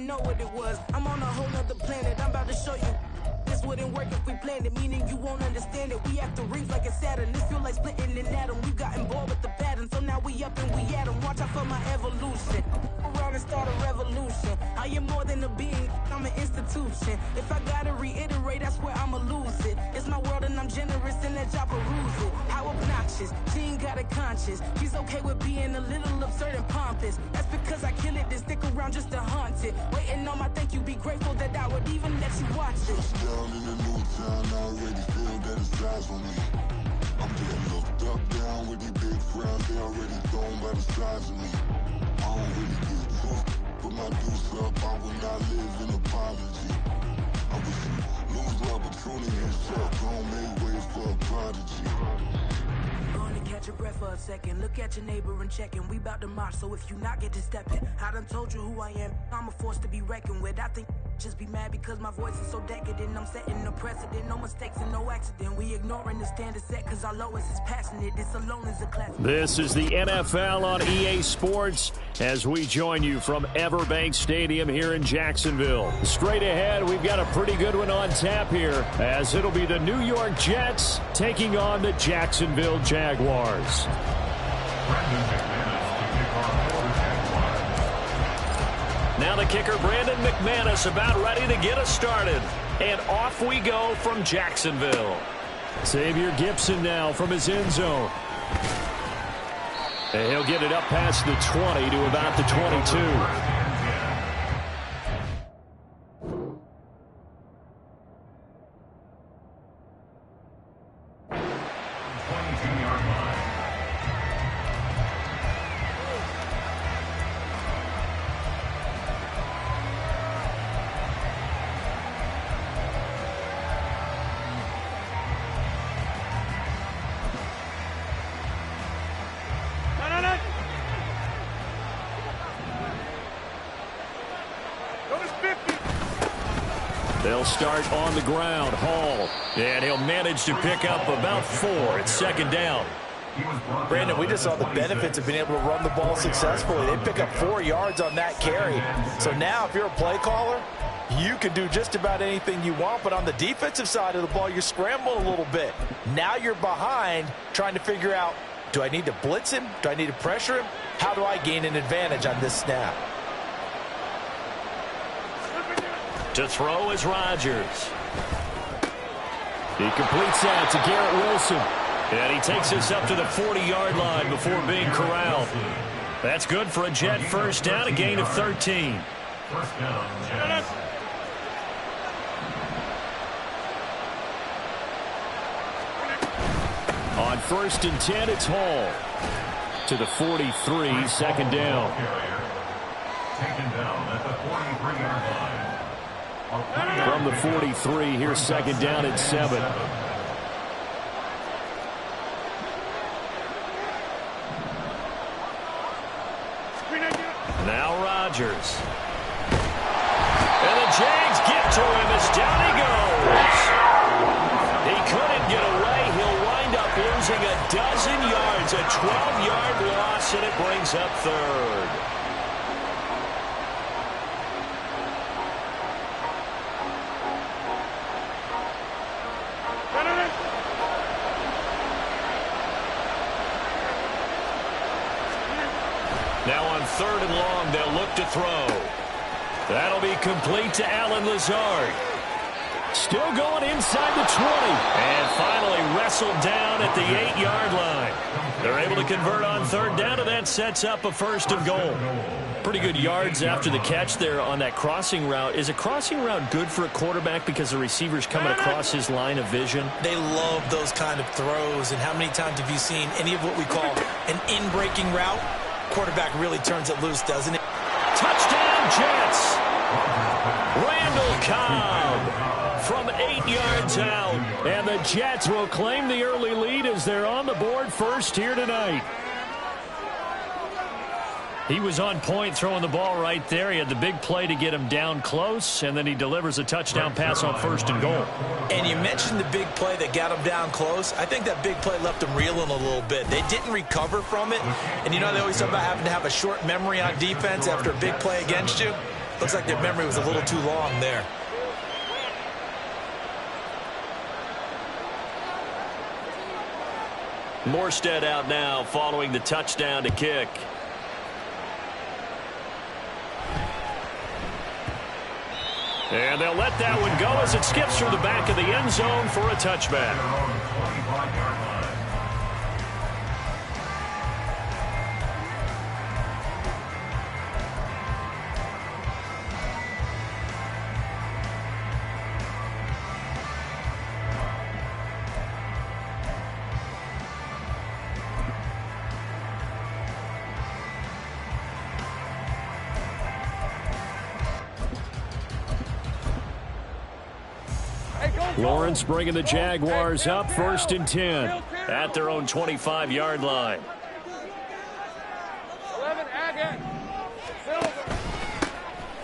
know what it was. I'm on a whole nother planet, I'm about to show you. This wouldn't work if we planned it, meaning you won't understand it. We have to rings like a Saturn. This feel like splitting an atom. We got involved with the pattern, so now we up and we at 'em. Watch out for my evolution. Around and start a revolution. I am more than a being, I'm an institution. If I gotta reiterate, that's where I'ma lose it. It's my world and I'm generous and that y'all peruse it. How obnoxious, she ain't got a conscience. She's okay with being a little absurd and pompous. That's because I kill it, then stick around just to haunt it. Waiting on my thank you, be grateful that I would even let you watch it. Down in the new town, I already feel that it's eyes on me. I'm getting looked up, down with these big crowds, they already thrown by the size of me. I don't really get took, put my deuce up, I will not live in apology. I wish you lose the opportunity and shut, gon' make way for a prodigy. Gonna catch your breath for a second. Look at your neighbor and check in. We bout to march, so if you not get to stepping, I done told you who I am. I'm a force to be reckoned with. I think just be mad because my voice is so decadent. I'm setting a precedent, no mistakes and no accident. We ignoring the standard set because our lowest is passionate. This alone is a classic. This is the NFL on EA Sports as we join you from Everbank Stadium here in Jacksonville. Straight ahead, we've got a pretty good one on tap here as it'll be the New York Jets taking on the Jacksonville Jaguars. Now the kicker, Brandon McManus, about ready to get us started. And off we go from Jacksonville. Xavier Gipson now from his end zone. And he'll get it up past the 20 to about the 22. They'll start on the ground. Hall. And he'll manage to pick up about 4. It's second down. Brandon, we just saw the benefits of being able to run the ball successfully. They pick up 4 yards on that carry. So now if you're a play caller, you can do just about anything you want. But on the defensive side of the ball, you're scrambling a little bit. Now you're behind trying to figure out, do I need to blitz him? Do I need to pressure him? How do I gain an advantage on this snap? To throw is Rodgers. He completes that to Garrett Wilson. And he takes us up to the 40-yard line before being corralled. That's good for a Jet first down, a gain of 13. First down, Jets. On 1st and 10, it's Hall. To the 43, second down. Taken down at the 43-yard line. From the 43, here's second down at 7. Now Rodgers. And the Jags get to him as down he goes. He couldn't get away. He'll wind up losing a dozen yards, a 12-yard loss, and it brings up third. Now on 3rd and long, they'll look to throw. That'll be complete to Allen Lazard. Still going inside the 20. And finally wrestled down at the 8-yard line. They're able to convert on 3rd down, and that sets up a 1st and goal. Pretty good yards after the catch there on that crossing route. Is a crossing route good for a quarterback because the receiver's coming across his line of vision? They love those kind of throws. And how many times have you seen any of what we call an in-breaking route? Quarterback really turns it loose, doesn't it? Touchdown, Jets! Randall Cobb from 8 yards out. And the Jets will claim the early lead as they're on the board first here tonight. He was on point throwing the ball right there. He had the big play to get him down close, and then he delivers a touchdown pass on 1st and goal. And you mentioned the big play that got him down close. I think that big play left him reeling a little bit. They didn't recover from it. And you know they always talk about having to have a short memory on defense after a big play against you. Looks like their memory was a little too long there. Morstead out now following the touchdown to kick. And they'll let that one go as it skips through the back of the end zone for a touchback. Lawrence bringing the Jaguars up 1st and 10 at their own 25-yard line.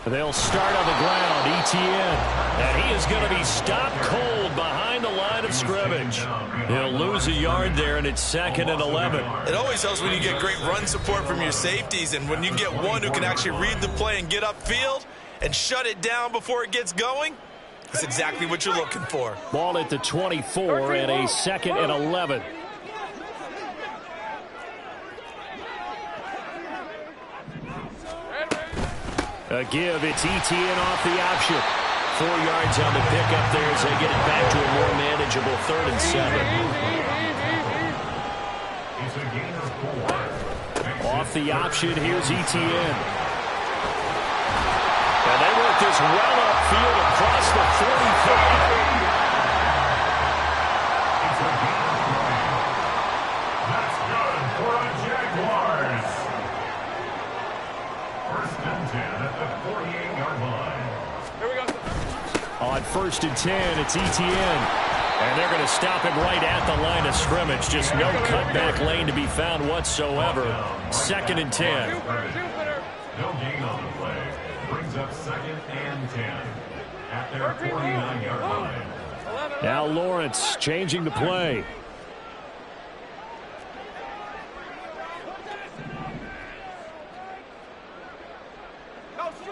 They'll start on the ground. Etienne. And he is going to be stopped cold behind the line of scrimmage. He'll lose a yard there, and it's 2nd and 11. It always helps when you get great run support from your safeties, and when you get one who can actually read the play and get upfield and shut it down before it gets going. That's exactly what you're looking for. Ball at the 24 and a 2nd and 11. A give, it's Etienne off the option. 4 yards on the pickup there as they get it back to a more manageable 3rd and 7. Off the option, here's Etienne. And they work this well upfield across the 45. That's good for the Jaguars. 1st and 10 at the 48-yard line. Here we go. On 1st and 10, it's Etienne. And they're going to stop him right at the line of scrimmage. Just no cutback lane to be found whatsoever. 2nd and 10. No gain on the play. Brings up 2nd and 10 at their 49-yard line. Now Lawrence changing the play.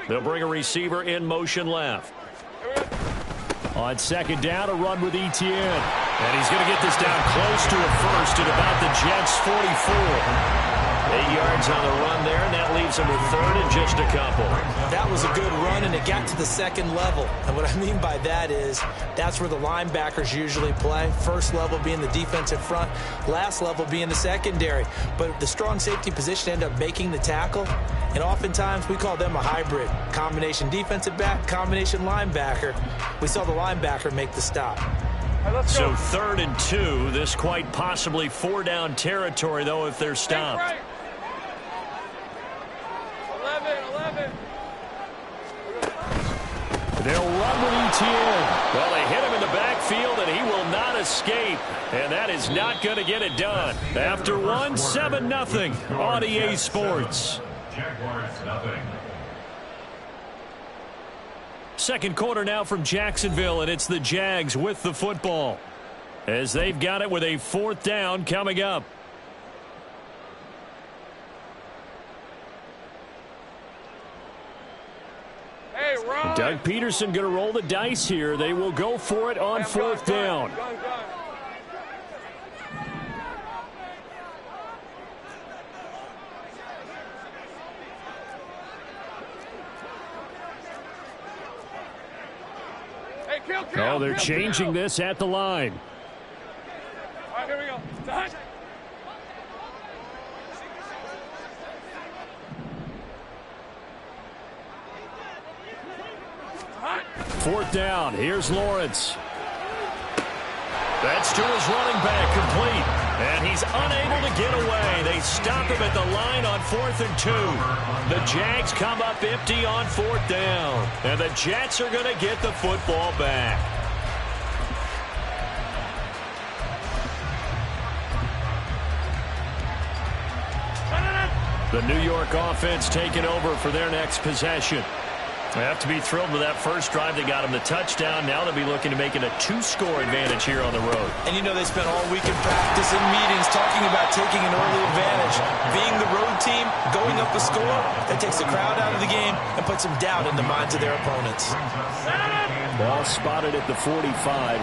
They'll bring a receiver in motion left. On 2nd down, a run with Etienne. And he's going to get this down close to a first at about the Jets' 44. 8 yards on the run there, and that leaves them with 3rd and just a couple. That was a good run, and it got to the 2nd level. And what I mean by that is that's where the linebackers usually play. 1st level being the defensive front, last level being the secondary. But the strong safety position ended up making the tackle, and oftentimes we call them a hybrid. Combination defensive back, combination linebacker. We saw the linebacker make the stop. So 3rd and 2, this quite possibly 4-down territory, though, if they're stopped. 11. They'll run with Etienne. Well, they hit him in the backfield, and he will not escape. And that is not going to get it done. After one, 7-0 on EA Sports. Jaguars nothing. Second quarter now from Jacksonville, and it's the Jags with the football as they've got it with a 4th down coming up. Hey, Ron. Doug Peterson going to roll the dice here. They will go for it on 4th down. Gun. Oh, they're changing this at the line. All right, here we go. Time. 4th down. Here's Lawrence. That's to his running back, complete. And he's unable to get away. They stop him at the line on 4th and 2. The Jags come up empty on 4th down. And the Jets are going to get the football back. The New York offense taking over for their next possession. They have to be thrilled with that first drive. They got them the touchdown. Now they'll be looking to make it a 2-score advantage here on the road. And you know they spent all week in practice and meetings talking about taking an early advantage. Being the road team, going up a score, that takes the crowd out of the game and puts some doubt in the minds of their opponents. Ball spotted at the 45.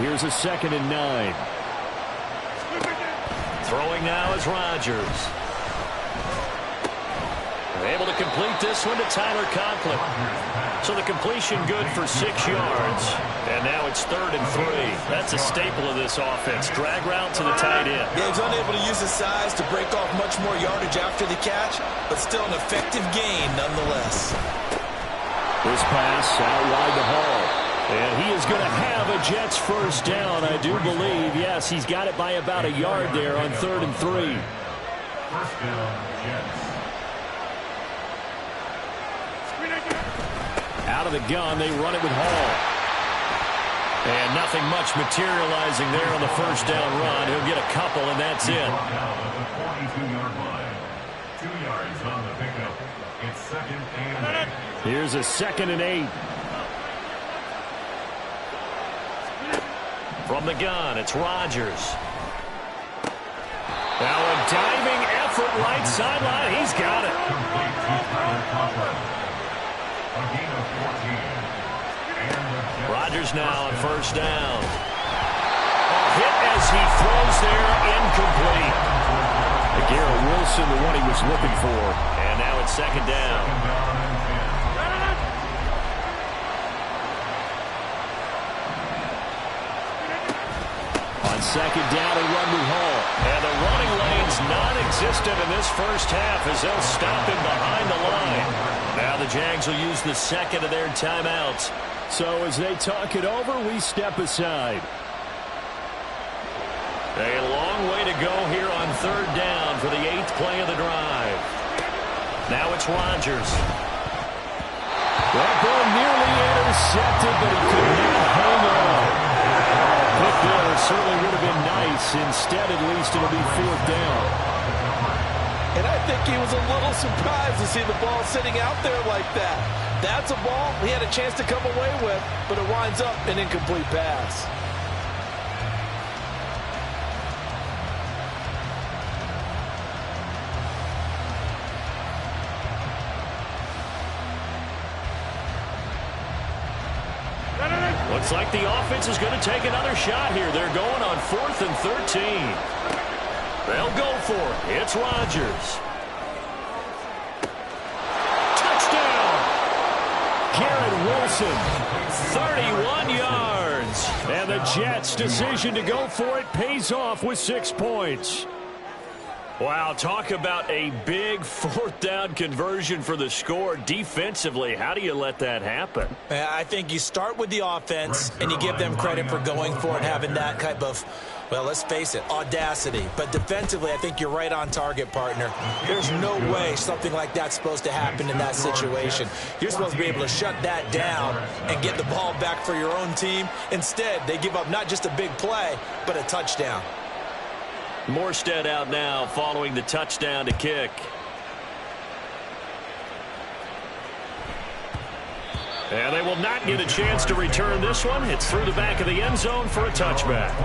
Here's a 2nd and 9. Throwing now is Rodgers. Able to complete this one to Tyler Conklin. So the completion good for 6 yards. And now it's 3rd and 3. That's a staple of this offense. Drag route to the tight end. Yeah, he's unable to use his size to break off much more yardage after the catch, but still an effective gain nonetheless. This pass out wide to Hall. And he is going to have a Jets first down, I do believe. Yes, he's got it by about a yard there on 3rd and 3. First down, Jets. Out of the gun, they run it with Hall. And nothing much materializing there on the first down run. He'll get a couple, and that's it. Down at the 42-yard line. 2 yards on the pickup. It's 2nd and 8. Here's a 2nd and 8. From the gun, it's Rodgers. Now a diving effort right sideline. He's got it. Complete to Tyler Conklin. A gain of 14. And the Jets Rodgers now on first down. Hit as he throws there, incomplete. Garrett Wilson, the one he was looking for. And now it's 2nd down. On 2nd down, a run with Hall. And the running lane's non-existent in this first half as they'll stop him behind the line. Now the Jags will use the 2nd of their timeouts. So as they talk it over, we step aside. A long way to go here on 3rd down for the 8th play of the drive. Now it's Rodgers. That ball nearly intercepted, but he could not hang on. Pick there certainly would have been nice. Instead, at least, it'll be 4th down. And I think he was a little surprised to see the ball sitting out there like that. That's a ball he had a chance to come away with, but it winds up an incomplete pass. Looks like the offense is going to take another shot here. They're going on 4th and 13. They'll go for it. It's Rodgers. Touchdown! Garrett Wilson, 31 yards. And the Jets' decision to go for it pays off with 6 points. Wow, talk about a big 4th down conversion for the score. Defensively, how do you let that happen? I think you start with the offense, and you give them credit for going for it, having that type of, well, let's face it, audacity. But defensively, I think you're right on target, partner. There's no way something like that's supposed to happen in that situation. You're supposed to be able to shut that down and get the ball back for your own team. Instead, they give up not just a big play, but a touchdown. Morstead out now following the touchdown to kick. And they will not get a chance to return this one. It's through the back of the end zone for a touchback.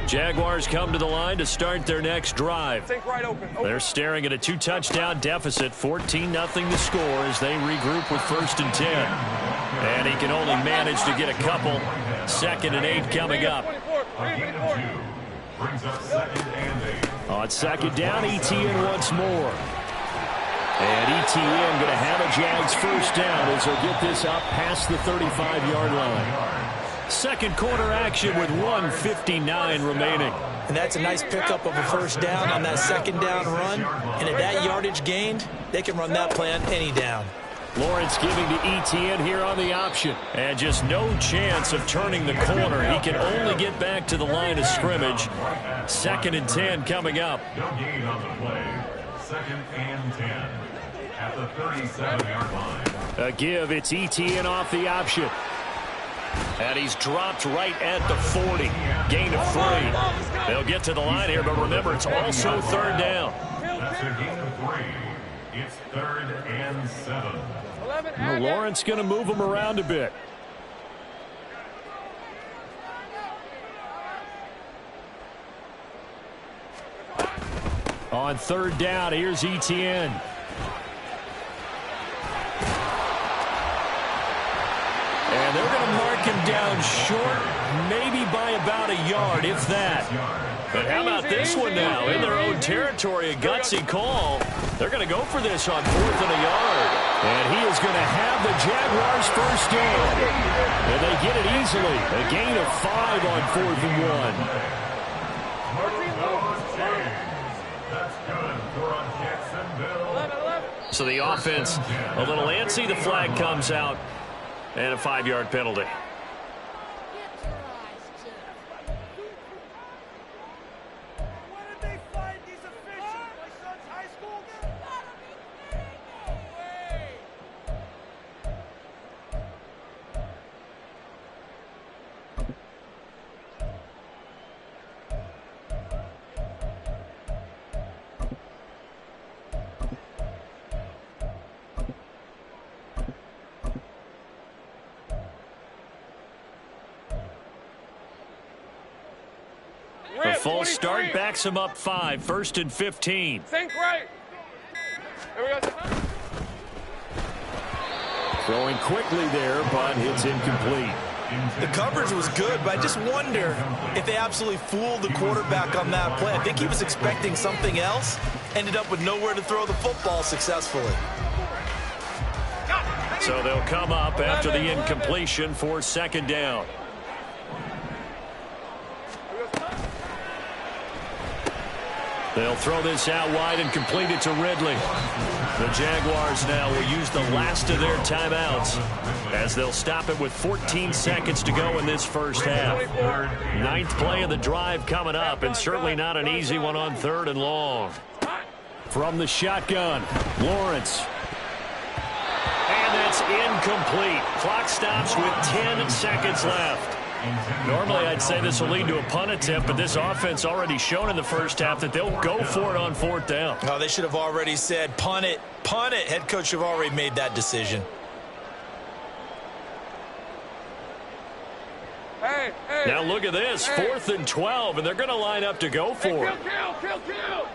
Jaguars come to the line to start their next drive. Think right open. They're staring at a 2-touchdown deficit, 14-0 to score as they regroup with 1st and 10. And he can only manage to get a couple. 2nd and 8 coming up. brings up 2nd and 8. On 2nd down, Etienne once more. And Etienne going to have a Jags first down as he'll get this up past the 35-yard line. Second quarter action with 1:59 remaining. And that's a nice pickup of a first down on that 2nd down run. And at that yardage gained, they can run that play on any down. Lawrence giving to Etienne here on the option. And just no chance of turning the corner. He can only get back to the line of scrimmage. 2nd and 10 coming up. No gain on the play. 2nd and 10 at the 37-yard line. A give, it's Etienne off the option. And he's dropped right at the 40. Gain of 3. They'll get to the line here, but remember, it's also third down. That's a gain of 3. It's 3rd and 7. Well, Lawrence going to move him around a bit. On third down, here's Etienne. And they're going to mark him down short, maybe by about a yard, if that. But how about this one now? In their own territory, a gutsy call. They're going to go for this on 4th and a yard. And he is going to have the Jaguars first down. And they get it easily. A gain of 5 on 4th and 1. So the offense a little antsy. The flag comes out. And a 5-yard penalty. The false start backs him up 5. 1st and 15. Think right. Here we go. Throwing quickly there, but it's incomplete. The coverage was good, but I just wonder if they absolutely fooled the quarterback on that play. I think he was expecting something else. Ended up with nowhere to throw the football successfully. So they'll come up after the incompletion for 2nd down. They'll throw this out wide and complete it to Ridley. The Jaguars now will use the last of their timeouts as they'll stop it with 14 seconds to go in this first half. 9th play of the drive coming up, and certainly not an easy one on 3rd and long. From the shotgun, Lawrence. And that's incomplete. Clock stops with 10 seconds left. Normally, I'd say this will lead to a punt attempt, but this offense already shown in the first half that they'll go for it on 4th down. Oh, they should have already said, punt it, punt it. Head coach should have already made that decision. Hey. Now look at this, 4th and 12, and they're going to line up to go for it. Kill.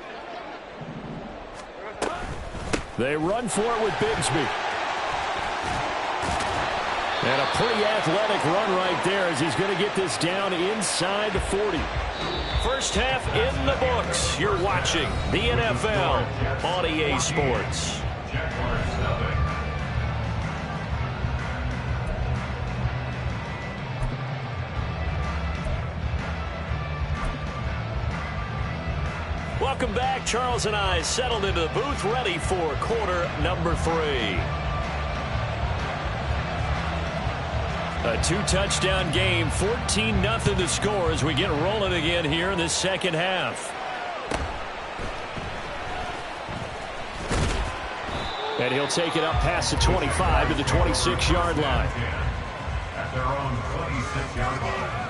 They run for it with Bigsby. And a pretty athletic run right there as he's going to get this down inside the 40. First half in the books. You're watching the NFL on EA Sports. Welcome back. Charles and I settled into the booth, ready for quarter number 3. A 2-touchdown game, 14-0 the score as we get rolling again here in the second half. And he'll take it up past the 25 to the 26-yard line. At their own 26-yard line.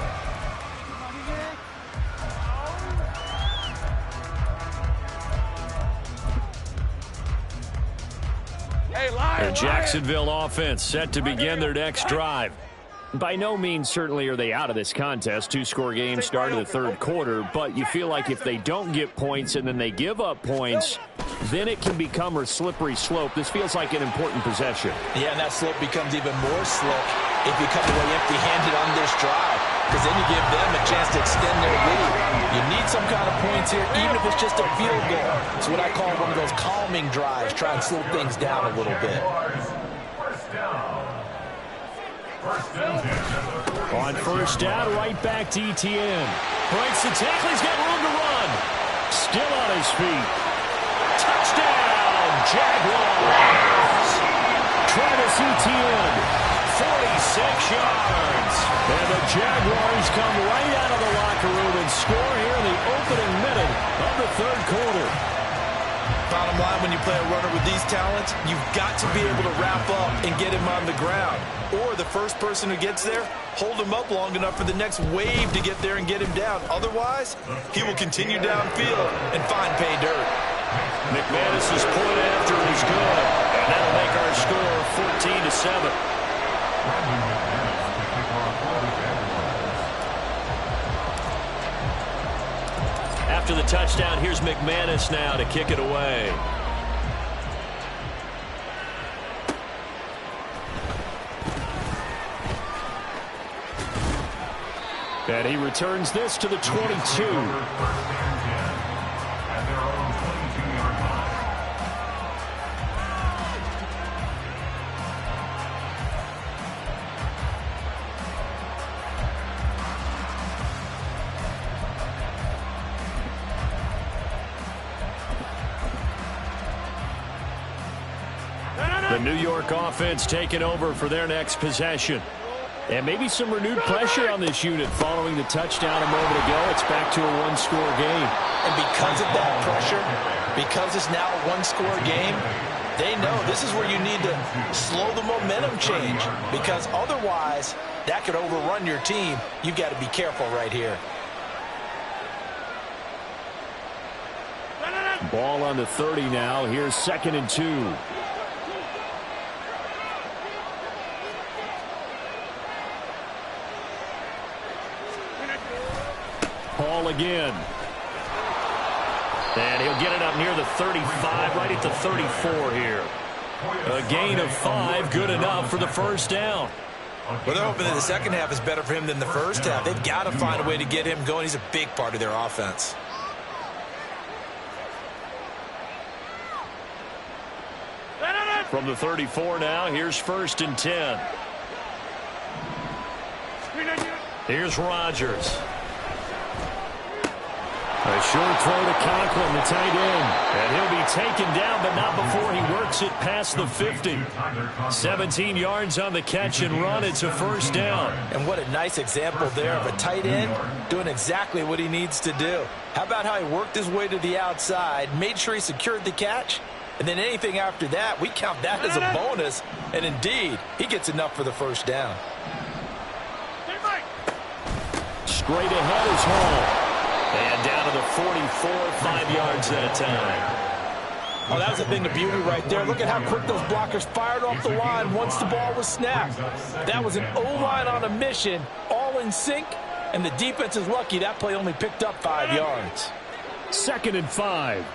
The Jacksonville offense set to begin their next drive. By no means certainly are they out of this contest. 2-score game start of the 3rd quarter, but you feel like if they don't get points and then they give up points, then it can become a slippery slope. This feels like an important possession. Yeah, and that slope becomes even more slick if you come away empty-handed on this drive, because then you give them a chance to extend their lead. You need some kind of points here, even if it's just a field goal. It's what I call one of those calming drives, try and slow things down a little bit. On 1st down, right back to Etienne. Breaks the tackle, he's got room to run. Still on his feet. Touchdown, Jaguars. Travis Etienne, 46 yards. And the Jaguars come right out of the locker room and score here in the opening minute of the 3rd quarter. Bottom line, when you play a runner with these talents, you've got to be able to wrap up and get him on the ground. Or the first person who gets there, hold him up long enough for the next wave to get there and get him down. Otherwise, he will continue downfield and find pay dirt. McManus's point after is good, and that'll make our score 14-7. After the touchdown, here's McManus now to kick it away. And he returns this to the 22. The New York offense taking over for their next possession. And maybe some renewed pressure on this unit following the touchdown a moment ago. It's back to a one-score game. And because of that pressure, because it's now a one-score game, they know this is where you need to slow the momentum change, because otherwise that could overrun your team. You've got to be careful right here. Ball on the 30 now. Here's 2nd and 2. Paul again. And he'll get it up near the 35, right at the 34 here. A gain of 5, good enough for the first down. Well, they're hoping that the second half is better for him than the first half. They've got to find a way to get him going. He's a big part of their offense. From the 34 now, here's 1st and 10. Here's Rodgers. A short throw to Conklin, the tight end. And he'll be taken down, but not before he works it past the 50. 17 yards on the catch and run. It's a first down. And what a nice example there of a tight end doing exactly what he needs to do. How about how he worked his way to the outside, made sure he secured the catch, and then anything after that, we count that as a bonus. And indeed, he gets enough for the first down. Straight ahead is Hall. And down to the 44, 5 yards that time. Oh, that was the thing, the beauty right there. Look at how quick those blockers fired off the line once the ball was snapped. That was an O-line on a mission, all in sync, and the defense is lucky that play only picked up 5 yards. 2nd and 5.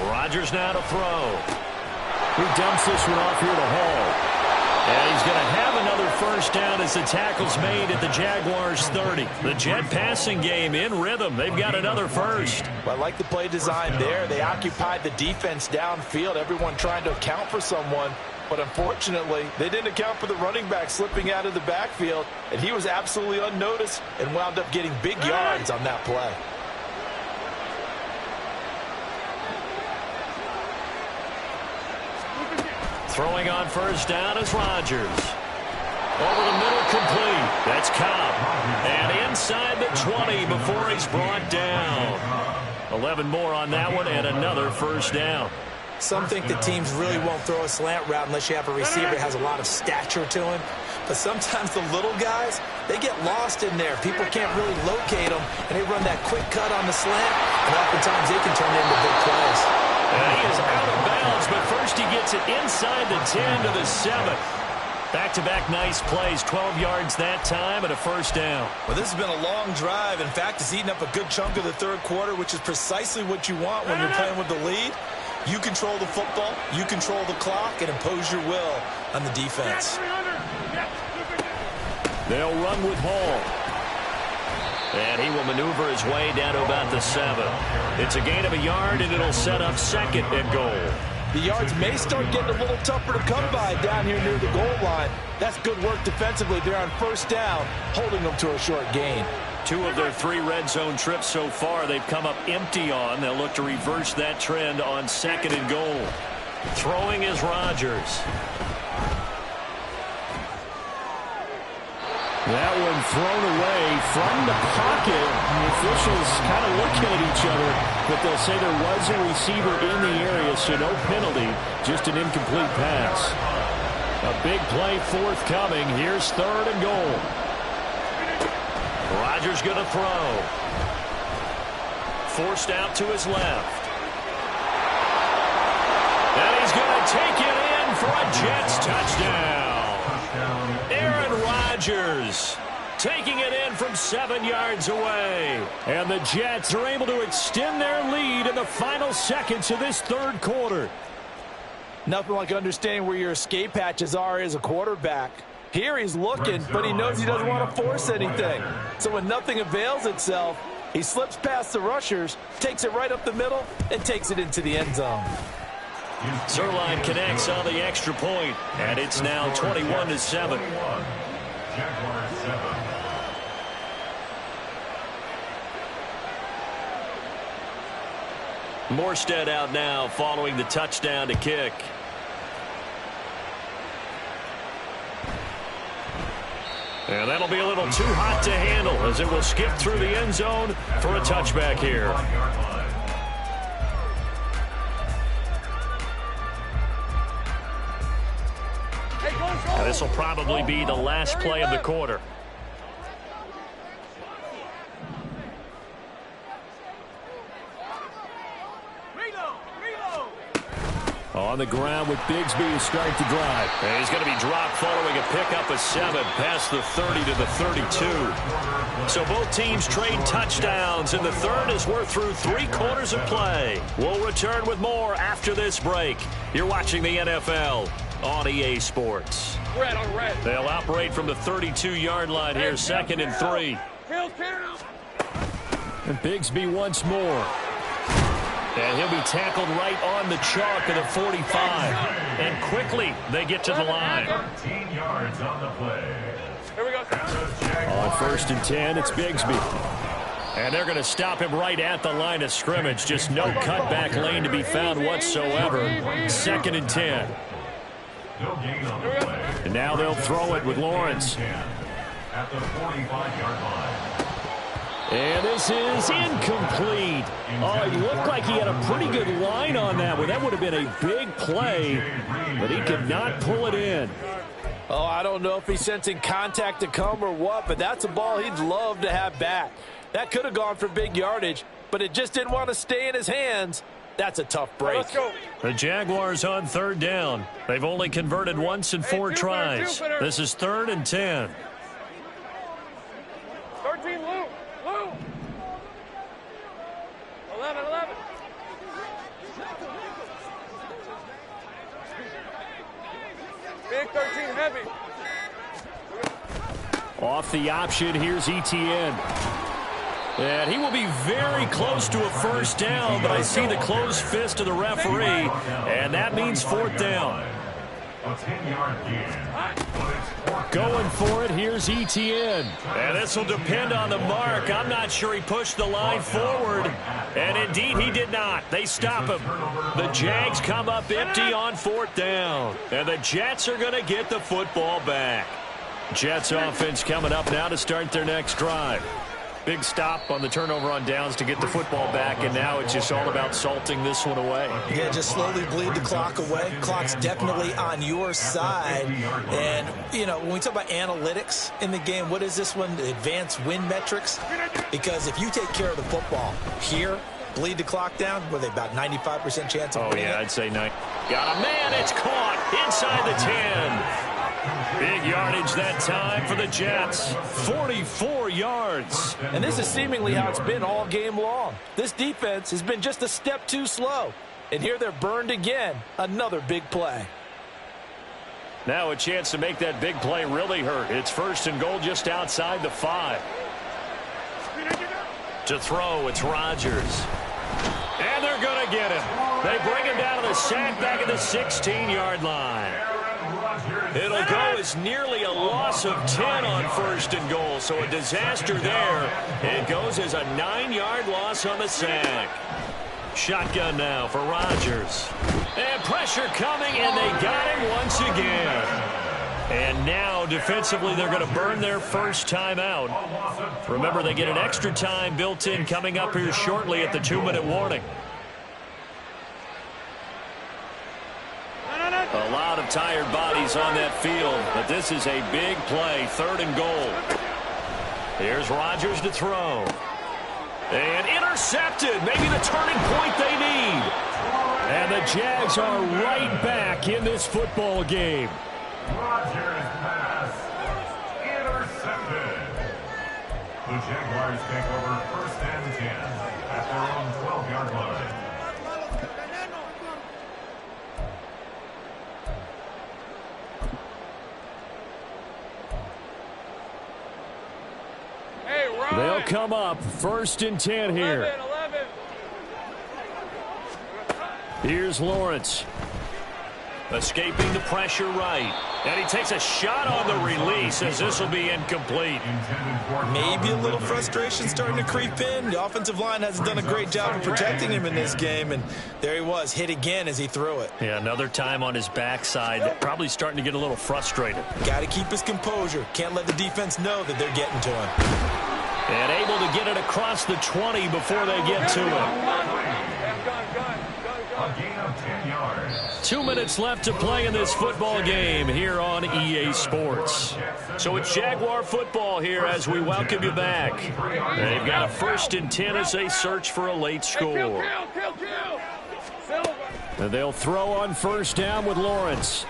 Rodgers now to throw. He dumps this one off here to Hall. And he's going to have another first down as the tackle's made at the Jaguars' 30. The Jet passing game in rhythm. They've got another first. Well, I like the play design there. They occupied the defense downfield, everyone trying to account for someone. But unfortunately, they didn't account for the running back slipping out of the backfield. And he was absolutely unnoticed and wound up getting big yards on that play. Throwing on first down is Rodgers. Over the middle, complete. That's Cobb. And inside the 20 before he's brought down. 11 more on that one and another first down. Some think the teams really won't throw a slant route unless you have a receiver that has a lot of stature to him. But sometimes the little guys, they get lost in there. People can't really locate them, and they run that quick cut on the slant, and oftentimes they can turn into big plays. And he is out of bounds, but first he gets it inside the 10 to the 7. Back-to-back nice plays, 12 yards that time and a first down. Well, this has been a long drive. In fact, it's eaten up a good chunk of the third quarter, which is precisely what you want when you're playing with the lead. You control the football, you control the clock, and impose your will on the defense. They'll run with Hall. And he will maneuver his way down to about the 7. It's a gain of a yard, and it'll set up 2nd and goal. The yards may start getting a little tougher to come by down here near the goal line. That's good work defensively there on first down, holding them to a short gain. 2 of their 3 red zone trips so far they've come up empty on. They'll look to reverse that trend on 2nd and goal. Throwing is Rodgers. That one thrown away from the pocket. The officials kind of looking at each other, but they'll say there was a receiver in the area, so no penalty, just an incomplete pass. A big play forthcoming. Here's 3rd and goal. Rodgers going to throw. Forced out to his left. And he's going to take it in for a Jets touchdown. Aaron Rodgers taking it in from 7 yards away. And the Jets are able to extend their lead in the final seconds of this 3rd quarter. Nothing like understanding where your escape hatches are as a quarterback. Here he's looking, but he knows he doesn't want to force anything. So when nothing avails itself, he slips past the rushers, takes it right up the middle, and takes it into the end zone. Zuerlein connects on the extra point, and it's now 21-7. Jaguars 7. Morstead out now following the touchdown to kick. And that'll be a little too hot to handle as it will skip through the end zone for a touchback here. This will probably be the last play of the quarter. On the ground with Bigsby to start the drive. And he's going to be dropped following a pickup of 7 past the 30 to the 32. So both teams trade touchdowns, and the third as we're through 3 quarters of play. We'll return with more after this break. You're watching the NFL on EA Sports. Red on red. They'll operate from the 32-yard line here, 2nd and 3. And Bigsby once more. And he'll be tackled right on the chalk of the 45. And quickly, they get to the line. 13 yards on the play. Here we go. On 1st and 10, it's Bigsby. And they're going to stop him right at the line of scrimmage. Just no cutback lane to be found whatsoever. 2nd and 10. No gain on the play. And now they'll throw it with Lawrence. At the 45-yard line. And this is incomplete. Oh, it looked like he had a pretty good line on that one. That would have been a big play, but he could not pull it in. Oh, I don't know if he's sensing contact to come or what, but that's a ball he'd love to have back. That could have gone for big yardage, but it just didn't want to stay in his hands. That's a tough break. Let's go. The Jaguars on 3rd down. They've only converted once in 4 tries. This is 3rd and 10. 13, Lou. 11. Big 13 heavy. Off the option, here's Etienne. And he will be very close to a 1st down, but I see the closed fist of the referee, and that means 4th down. A 10-yard gain. Going for it, here's Etienne. And this will depend on the mark. I'm not sure he pushed the line forward. And indeed, he did not. They stop him. The Jags come up empty on 4th down. And the Jets are going to get the football back. Jets offense coming up now to start their next drive. Big stop on the turnover on downs to get the football back, and now it's just all about salting this one away. Yeah, just slowly bleed the clock away. Clock's definitely on your side. And, you know, when we talk about analytics in the game, what is this one? The advanced win metrics? Because if you take care of the football here, bleed the clock down, were they about 95% chance of winning it? I'd say 9. Got a man, it's caught inside the 10. Big yardage that time for the Jets. 44 yards. And this is seemingly how it's been all game long. This defense has been just a step too slow. And here they're burned again. Another big play. Now a chance to make that big play really hurt. It's 1st and goal just outside the 5. To throw, it's Rodgers. And they're going to get him. They bring him down to the sack back at the 16-yard line. It'll go as nearly a loss of 10 on 1st and goal, so a disaster there. It goes as a 9-yard loss on the sack. Shotgun now for Rodgers. And pressure coming, and they got him once again. And now, defensively, they're going to burn their first timeout. Remember, they get an extra time built in coming up here shortly at the 2-minute warning. A lot of tired bodies on that field, but this is a big play, 3rd and goal. Here's Rodgers to throw. And intercepted, maybe the turning point they need. And the Jags are right back in this football game. Rodgers pass intercepted. The Jaguars take over 1st and 10 at their own 12-yard line. Hey, Ryan. They'll come up 1st and 10 here. 11. Here's Lawrence. Escaping the pressure right. And he takes a shot on the release as this will be incomplete. Maybe a little frustration starting to creep in. The offensive line hasn't done a great job of protecting him in this game, and there he was, hit again as he threw it. Yeah, another time on his backside. Probably starting to get a little frustrated. Got to keep his composure. Can't let the defense know that they're getting to him. And able to get it across the 20 before they get to it. A gain of 10 yards. 2 minutes left to play in this football game here on EA Sports. So it's Jaguar football here as we welcome you back. They've got a 1st and 10 as they search for a late score. And they'll throw on 1st down with Lawrence.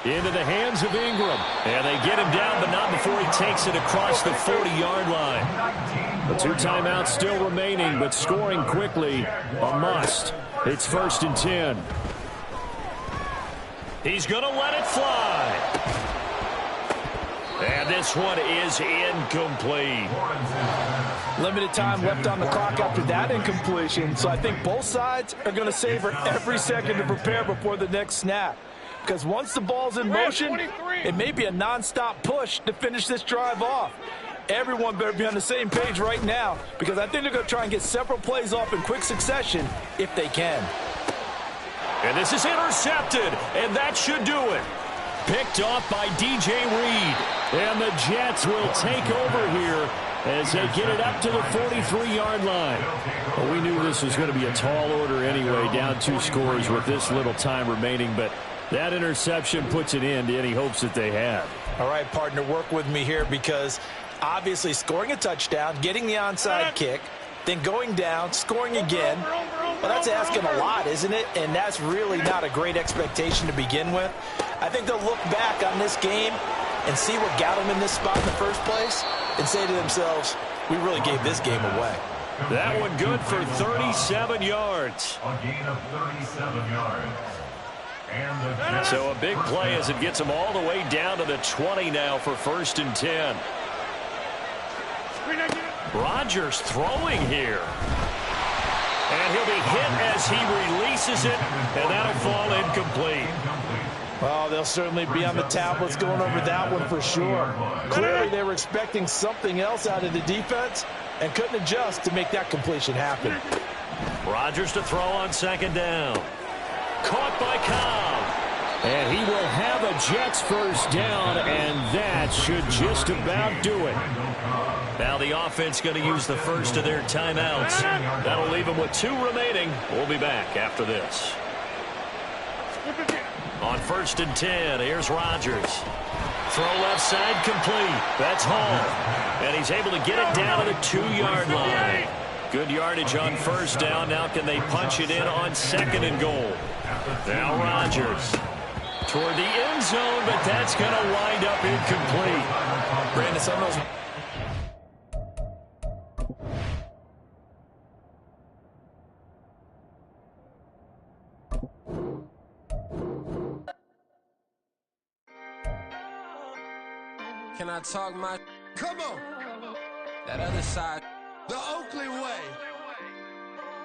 Into the hands of Ingram. And they get him down, but not before he takes it across the 40-yard line. The 2 timeouts still remaining, but scoring quickly a must. It's 1st and 10. He's going to let it fly. And this one is incomplete. Limited time left on the clock after that incompletion, so I think both sides are going to savor every second to prepare before the next snap. Because once the ball's in motion, it may be a nonstop push to finish this drive off. Everyone better be on the same page right now, because I think they're going to try and get several plays off in quick succession if they can. And this is intercepted, and that should do it. Picked off by DJ Reed. And the Jets will take over here as they get it up to the 43-yard line. Well, we knew this was going to be a tall order anyway, down 2 scores with this little time remaining, but that interception puts an end to any hopes that they had. All right, partner, work with me here, because obviously scoring a touchdown, getting the onside kick, then going down, scoring again, well, that's asking a lot, isn't it? And that's really not a great expectation to begin with. I think they'll look back on this game and see what got them in this spot in the first place and say to themselves, we really gave this game away. That one good for 37 yards. A gain of 37 yards. So a big play as it gets them all the way down to the 20 now for 1st and 10. Rodgers throwing here. And he'll be hit as he releases it, and that'll fall incomplete. Well, they'll certainly be on the tablets going over that one for sure. Clearly they were expecting something else out of the defense and couldn't adjust to make that completion happen. Rodgers to throw on 2nd down. Caught by Cobb. And he will have a Jets 1st down, and that should just about do it. Now the offense going to use the first of their timeouts. That'll leave them with 2 remaining. We'll be back after this. On 1st and 10, here's Rodgers. Throw left side complete. That's Hall. And he's able to get it down to the 2-yard line. Good yardage on 1st down. Now can they punch it in on 2nd and goal? Now Rodgers toward the end zone, but that's going to wind up incomplete. Brandon, some of those... Can I talk my... Come on. That other side. The Oakley way.